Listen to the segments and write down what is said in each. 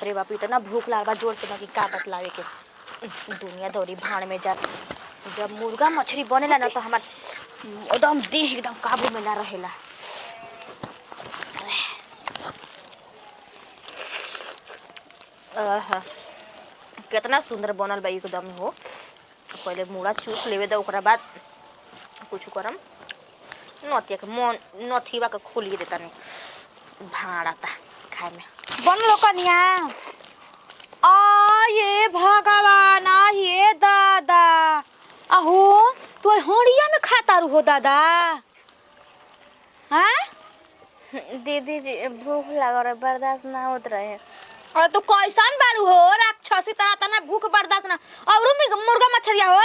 अरे बाप इतना भूख लागल बा जोर से बाकी का बतलावे के। दुनिया दौरी भाड़ में जा। जब मुर्गा मछली बनेला ना तो हमार एकदम देह एकदम काबू में ना रहेला। आहा कितना सुंदर बनल बा एकदम हो। पहले मुड़ा चूस लेवे दे ओकरा बाद कुछ करम नथिया के मन नथिवा के खोलिए देता नहीं भाड़ाता खाए में बनलो कनिया। ये भगवान ये दादा अहो तू होड़िया में खाता रू हो दादा। हाँ दीदी जी भूख लगा रहा बर्दाश्त ना होत रहे। और तू कैसन बारू हो राक्षसी तरह तना भूख बर्दाश्त ना और मुर्गा मछरिया हो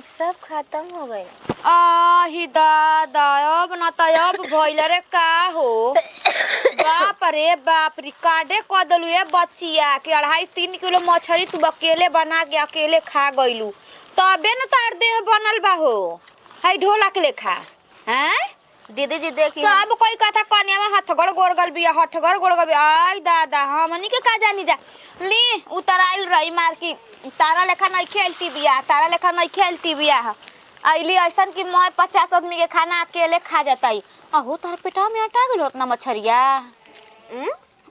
सब खत्म हो गए। आही दादा अब ना तब भइल रे का हो। बाप रे बाप रे काडे क दलु ए बच्चिया के 2.5-3 किलो मछरी तू अकेले बना के अकेले खा गइलू तबे न तार देह बनल बा हो। हाय ढोला के लेखा हैं दीदी जी देखी सब कोई कथा कन्या में हथगड़ गोरगल बिया हथगड़ गोरगल बिया। आई दादा हमनी के का जानी जा ली उतराइल रही मार की तारा लेखा नहीं खेलती बिया तारा लेखा नहीं खेलती बिया आइली ऐसन कि मैं 50 आदमी के खाना अकेले खा जाताई। अहो तार पेटा में अटा गइल उतना मछरिया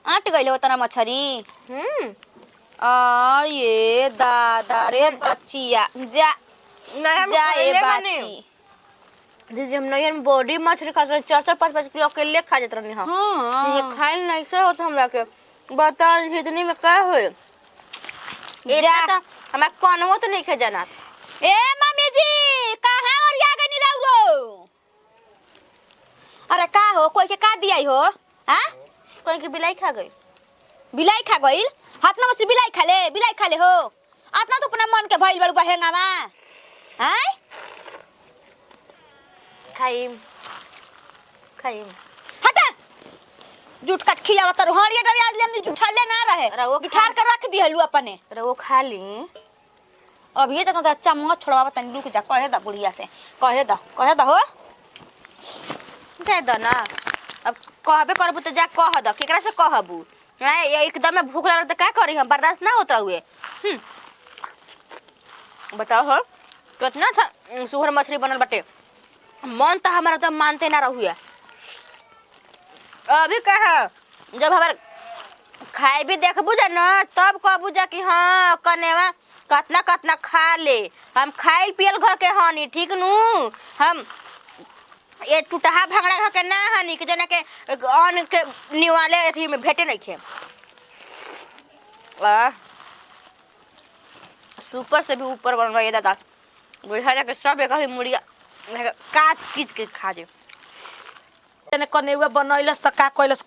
अट गइल उतना मछरी। ये दादा रे बच्चिया जा जा ए बाची दीदी हम नहीं बॉडी मछली खा 4-5 किलो अकेले खा जात रहनी। हां ये खाइल नहीं से होत हमरा के बता इतनी में का होए जा तो हमरा कोनवो तो नहीं खे जाना। ए मम्मी जी कहां और या गनी रौरो। अरे का हो कोई के का दियाई हो हां कोई के बिलाई खा गई। बिलाई खा गइल हाथ में से बिलाई खा ले हो अपना तो अपना मन के भइल बड़ू बहेंगा मा हैं खाइम हटा जूठ काट खियावा तर हड़िया डरी आज लेनी जूठाले ना रहे ठार कर रख दी हलू अपने अरे वो खा ली अब ये तो चम्मच छोड़वा तनी रुक जा कहे दा बुढ़िया से कहे दा हो दे द ना। अब कहबे करबू तो जा कह द केकरा से कहबू एकदम भूख लागल त का करी हम बर्दाश्त ना होता हुए। बताओ हो कितना सुहर मछली बनल बाटे मन तो हमारा तो मानते ना रहुए। अभी कहा जब हमार खाए भी देखबू जा ना तब कहबू जा कि हाँ कनेवा कतना कतना खा ले। हम खाइल पियल घर के हनी ठीक नू हम ये टूटहा भंगड़ा घर के ना हनी कि जना के अन के निवाले अथी में भेटे नहीं खे। सुपर से भी ऊपर बन रहा है दादा बुझा जाके सब एक ही मुड़िया काच खींच के खा जे तने कनेउआ बनैलस त का कइलस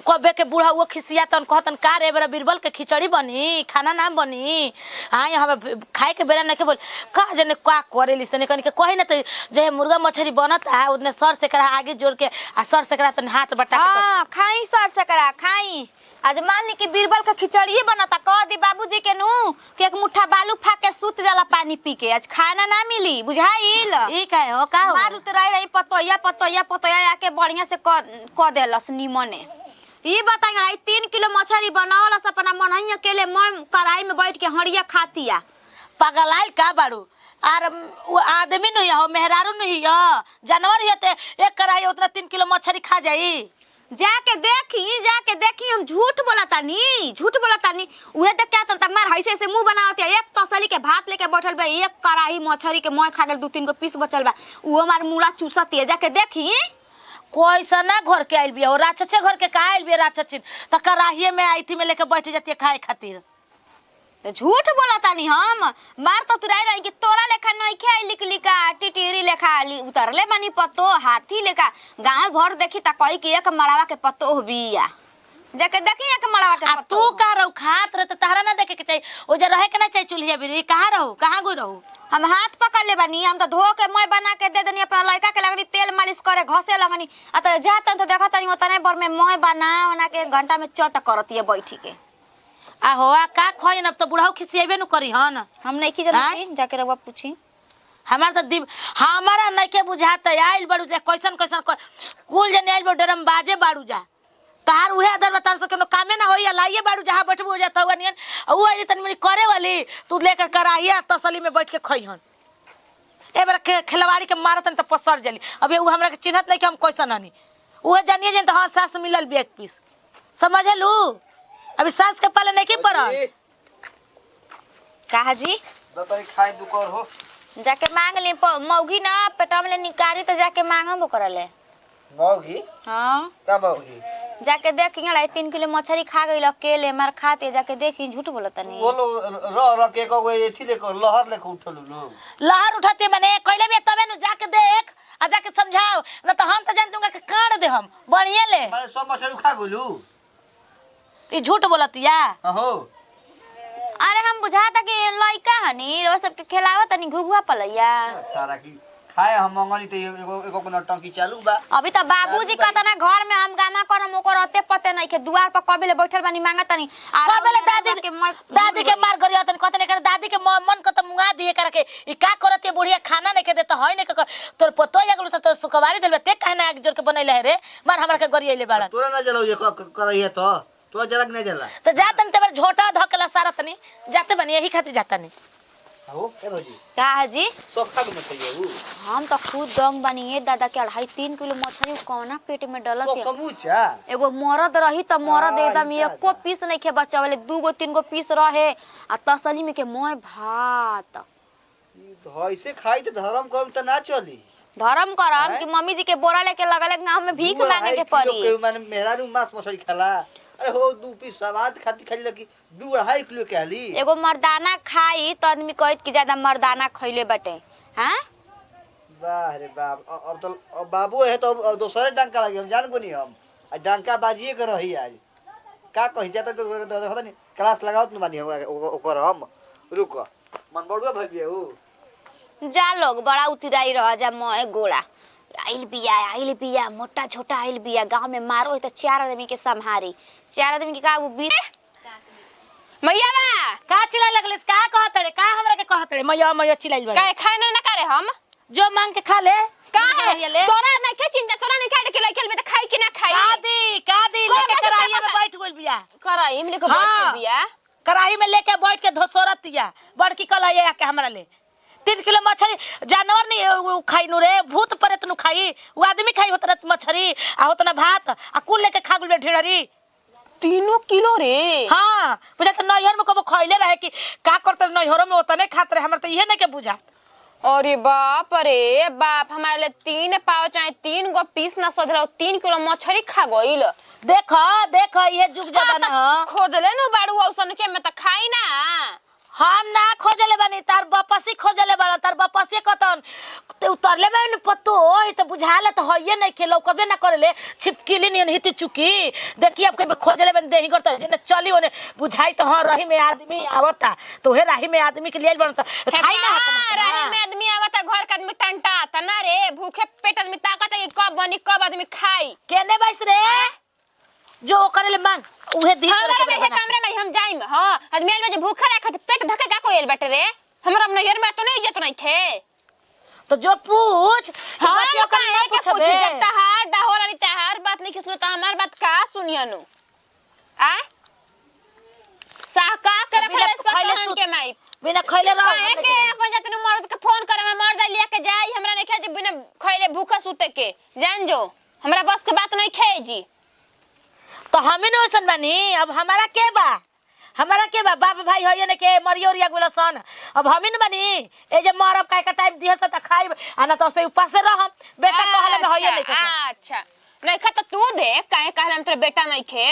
कबे के बूढ़ा वो खिसिया तन कहतन का रे बेरा बीरबल के खिचड़ी बनी खाना ना बनी। हां हम खाए के बेरा नहीं बोल का जने का करेली सने कन के कहि न त जे मुर्गा मछली बनत है उतने सर से करा आगे जोड़ के आ सर से करा तन हाथ बटा के हां खाई सर से करा खाई आज मान ली कि बीरबल का खिचड़ी बनता कह दी बाबूजी के नु कि एक मुट्ठा बालू फा के सूत जाला पानी पी के आज खाना ना मिली बुझाइल ई काहे हो का हो मार उतराई रही पतोया आके बढ़िया से क देलस निमने। ई बताई 3 किलो मछली बनावलस अपना मनई अकेले मन कढ़ाई में बैठ के हड़िया खातिया पागलाइल का बाड़ू आर वो आदमी नहीं हो मेहरारू नहीं हो जानवर है ते एक कराई उतना 3 किलो मछली खा जाई। जाके देखी हम झूठ बोलतानी उहे देख के त मार हइसे से मुंह बनावत एक तसली के भात लेके बैठल बा एक कढ़ाई मछली के मैं खा गेल 2-3 गो पीस बचल बा उहो मार मुड़ा चूसत जाके देखी कोई ना घर के आइल बिया राक्षसे घर के का आइल बिया राक्षसी त कराहिए में आईथी में लेके बैठ जाती खाए खातिर झूठ बोलतानी हम मार तो तुराई रही कि तोरा लेखा नहीं खाई लिखा टिटिरी लेखा उतरले बानी पत्तो हाथी लेखा गांव भर देखी त कही कि एक मड़ावा के पत्तो बिया जाके देखी एक मड़ावा के पत्तो तू का रहू खात रह त तहरा ना देखे के चाहिए ओ जे रहे के ना चाहिए चुल्हिया बिरी कहां रहू कहां गई रहू। हम हाथ पकड़ ले बानी हम तो धो के मैं बना के दे देनी अपना लड़का के लगनी तेल मालिश करे घसे लगनी आ त जातन तो देखतनी ओतने बर में मैं बना के 1 घंटा में चट करती है बैठी के आहो का खोई न तो बुढ़ाऊ खिसिएबे न करी हन हम नहीं की जानती जाके रवा पूछी हमार तो हमारा नहीं के बुझाता आइल बाड़ू जा कैसन कुल जने आइल बाड़ू डरम बाजे बाड़ू जा तार उहे आदर में तार से कोनो कामे ना होई लाइए बाड़ू जहां बैठबो हो जाता हुआ नियन उ आई तनी मनी करे वाली तू लेकर कराहिया तसली में बैठ के खइहन ए बार खिलवाड़ी के मारतन त पसर जली अबे उ हमरा के चिन्हत नहीं कि हम कैसन हनी उहे जानिए जन त हां सास मिलल भी एक पीस समझलू अभी सास के पाले नहीं की पड़ल कहा जी बताई खाए दुकर हो जाके मांग ले मौगी ना पेटा में निकारी तो जाके मांगबो करले मौगी हां का मौगी जाके देखिए 3 किलो मछली खा गई अकेले मार खाते जाके देखी झूठ बोलत नहीं बोलो र के को एथि ले को लहर ले उठलू लोग लहर उठाते मैंने कहले भी तबे न जाके देख आ जाके समझाओ न तो हम तो जान दूंगा कि काट दे हम बढ़िया ले माने सब मछली खा गेलू ई झूठ बोलतिया हो अरे हम बुझाता कि लइका हनी वो सब के खिलावत नहीं घुघुआ पलैया तारा की खाए हम मंगनी तो एगो को टंकी चालू बा अभी तो बाबूजी कहता ना घर में हम गामा करम ओकर अते पते नहीं के दुआर पर कबे ले बैठल बानी मांगत नहीं कबे दादी के मार गरिया तन कहते नहीं कर दादी के मन को त मुंगा दिए कर के ई का करत बुढ़िया खाना नहीं के देता होय नहीं के तोर पतो या तो सुकवारी देलबे ते काहे ना जोर के बनैले रे मार हमरा के गरियले बाड़ा तोरा ना जलाऊ ये करइए तो तोरा जलक नहीं जला तो जातन तेबर झोटा धकला सारा तनी जाते बनी यही खातिर जाता नहीं हो ए भौजी का जी सब खा के मछली है हम तो खुद दंग बनिए दादा के 2.5-3 किलो मछली कोना पेट में डलस सब समूचा एगो मरद रही त मरद एकदम एको पीस नहीं खे बचावले 2-3 पीस रहे आ तसली में के मोय भात ऐसे खाई तो धर्म कर्म तो ना चली धर्म करम कि मम्मी जी के बोरा लेके लगले गांव में भीख मांगे के पड़ी के माने मेहरारू मांस मछली खाला अरे हो 2 पीस सवाद खाती खाली लगी 2.5 किलो के आली एगो मर्दाना खाई तो आदमी कहत कि ज्यादा मर्दाना खइले बटे हां वाह रे बाप और तो बाबू है तो दूसरे डंका लगे हम जान को नहीं हम आ डंका बाजिए कर रही आज का कहि जाता तो देखो नहीं क्लास लगाओ न बानी ओकर हम रुक मन बड़ुआ भगिए हो जा लोग बड़ा उतिराई रह जा मोए गोड़ा आइल बिया मोटा छोटा आइल बिया गांव में मारो तो 4 आदमी के संहारी 4 आदमी के का वो 20 मैया बा का चिल्ला लगलिस का कहत रे का हमरा के कहत रे मैया चिल्लाइल बा का खाए ना करे हम जो मांग के खा ले का तोरा नहीं के चिंता तोरा नहीं काट के लइकल में त खाई कि ना खाई का दी लेके कराही में बैठ गेल बिया कराई में लेके बैठ बिया कराही में लेके बैठ के धोसरतिया बड़की कलैया के हमरा ले 3 किलो मछली जानवर नहीं खाई नु रे भूत प्रेत नु खाई वो आदमी खाई होत रत मछली आ होतना भात आ कुल लेके खा गुल ढेड़री 3 किलो रे हां बुझा त नैहर में कबो खइले रहे कि का करत नैहर में ओतने खात रहे हमरा त इहे नहीं के बुझा अरे बाप रे बाप हमारे लिए 3 पाव चाहे 3 गो पीस ना सधरा 3 किलो मछली खा गइल देख ये जुग जमाना खोदले नु बाड़ू औसन के में त खाई ना हम ना खोजले बनी तार वापसी खोजले बड़ा तार वापसी कतन ते उतरले में पत्तो होय त बुझाले त होइए नहीं खेलो कबे ना करले छिपकिली नहीं हित चुकी देखिए अब के खोजले बन देही करत जे चली ओने बुझाई त हां रही में आदमी आवता तो हे राही में आदमी के लिए बनता खाई ना राही में आदमी आवता घर के आदमी टंटा त ना रे भूखे पेट में ताकत है कब बनी कब आदमी खाई केने बैस रे जो करे मांग उहे दी हमरा में हे कमरे में हम जाई में हां आदमी में जे भूखा रखा पेट धके का कोयल बैठे रे हमरा नैहर में तो नहीं इज्जत नहीं थे तो जो पूछ हां काहे के पूछ जत्ता हार डाहोर नहीं तहार बात नहीं किसनो त हमार बात का सुनियनु आ साका कर रखले इस पर के माई बिना खइले रह काहे के अपन जतनु मर्द के फोन करे में मर्द लिया के जाई हमरा नहीं खे जे बिना खइले भूखा सुते के जान जो हमरा बस के बात नहीं खे जी तो हमें न ओसन बानी अब हमारा के बा बाप भाई होय ने के मरियोरिया गुलसन अब हमें न बानी ए जे मरब काहे का टाइम दिहस त खाइब आ न तो से उपास से रहम बेटा कहले में होय नहीं के अच्छा नहीं खा त तू दे काहे कहले हम तेरे बेटा नहीं खे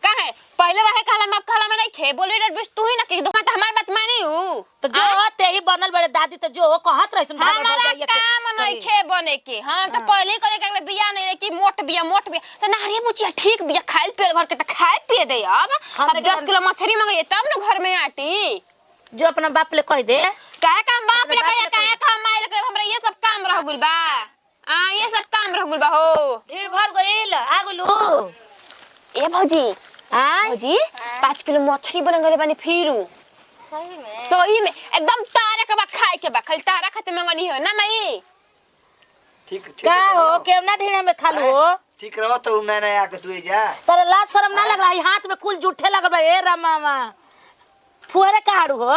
काहे पहले रहे कहला मैं कहला में नहीं खे बोले रे बस तू ही ना के तो हमारी बात मानी हूं तो जो ते ही बनल बड़े दादी तो जो कहत रहिसन हमारा काम नहीं खे बने के हां तो पहले करे के बिया नहीं रे कि मोट बिया तो नारी बुचिया ठीक बिया खाइल पेड़ घर के त खाए पिए दे अब 10 किलो मछली मंगाइए तब न घर में आटी जो अपना बाप ले कह दे काहे काम बाप ले कहे काहे काम माई ले हमरा ये सब काम रह गुल बा ये सब काम रह गुल बा हो ढेर भर गइल आगलू ए भौजी भौजी 5 किलो मछली बन गले बानी फिरू सही में एकदम तारे के बा खाए के बा खाली तारा खाते मंगनी हो ना मई ठीक का हो केवना ढेरा में खालू ठीक रहो तो नया नया आके तू जा। तेरे लाज शर्म ना लग रहा है? हाथ में कुल जूठे लग रहा है। ए रामा फुहरे काड़ू हो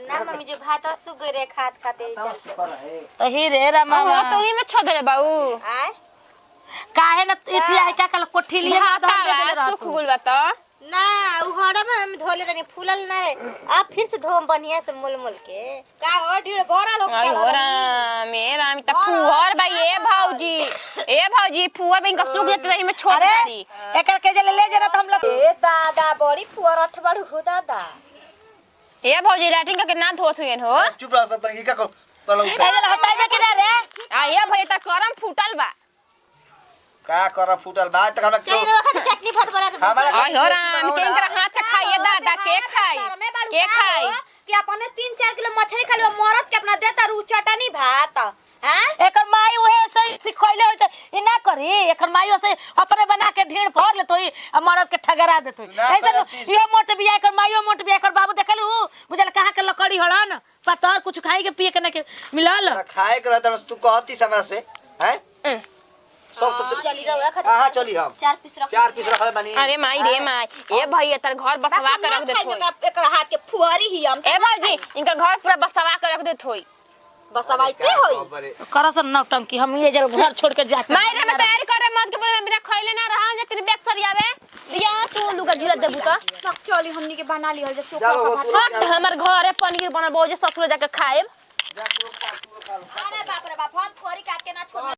ना मम्मी जो भात सुख गए रे खात खाते ही चलते। तो ही रे रामा हो तो ही में छोड़ दे बाऊ आय काहे न इथी आई का कल कोठी लिए भाता सुख गुल बा तो ना उ हड़ा में हम धोले रही फूलल ना रे। अब फिर से धोम बढ़िया से मोल मोल के का हो ढीड़ भरल हो। आई हो राम ए राम त फुहर बा ए भौजी फुहर बा इनका सुख देते रही में छोड़ दी एकर के जे ले जरा त हम लोग ए दादा बड़ी फुअर अठ बड़ हो दादा। ए भौजी लैट्रिन का कितना धोत हुएन हो चुप रह सब तरह की का कलौ ए जरा हटाई दे किना रे आ ये भई त करम फूटल बा का कर फूटल बा तक हमरा चल रो खाते चटनी भात बना दे। आई हो राम के इनका हाथ से खाइए दादा के खाई कि अपने 3-4 किलो मछली खा लो मरद के अपना देता रू चटनी भात हैं। एकर माई ओहे से सिखैले होय त ई ना करी। एकर माई से अपने बना के ढीड़ फोड़ ले तोई आ मरद के ठगरा दे तोई ऐसे यो मोट बिया एकर माईओ मोट बिया एकर बाबू देखलू बुझल कहां के लकड़ी हड़न पतर कुछ खाई के पिए के ना के मिलल खाए के रहता तू कहती समय से हैं सब तो चली रहो खाते। हां चली हम 4 पीस रख 4 पीस रखले बानी। अरे माई रे माई ए भई तर घर बसवा के रख दे थोई एकर हाथ के फुहरी ही हम ए भौजी इनका घर पूरा बसवा के रख दे थोई बसवाइते होई करस नौटंकी हम ये जल घर छोड़ के जाके माई रे मैं तैयारी कर रे मत के बोले बिना खइले ना रहा जे तेरे बैग सरियावे लिया तू लुगा झुला देबू त सब चली हमनी के बना ली हल जे चोखा जाओ, का भात। हट हमर घर है पनीर बनल बहु जे ससुर जाके खाएब अरे बाप रे बाप हम फुहरी काट के ना छोड़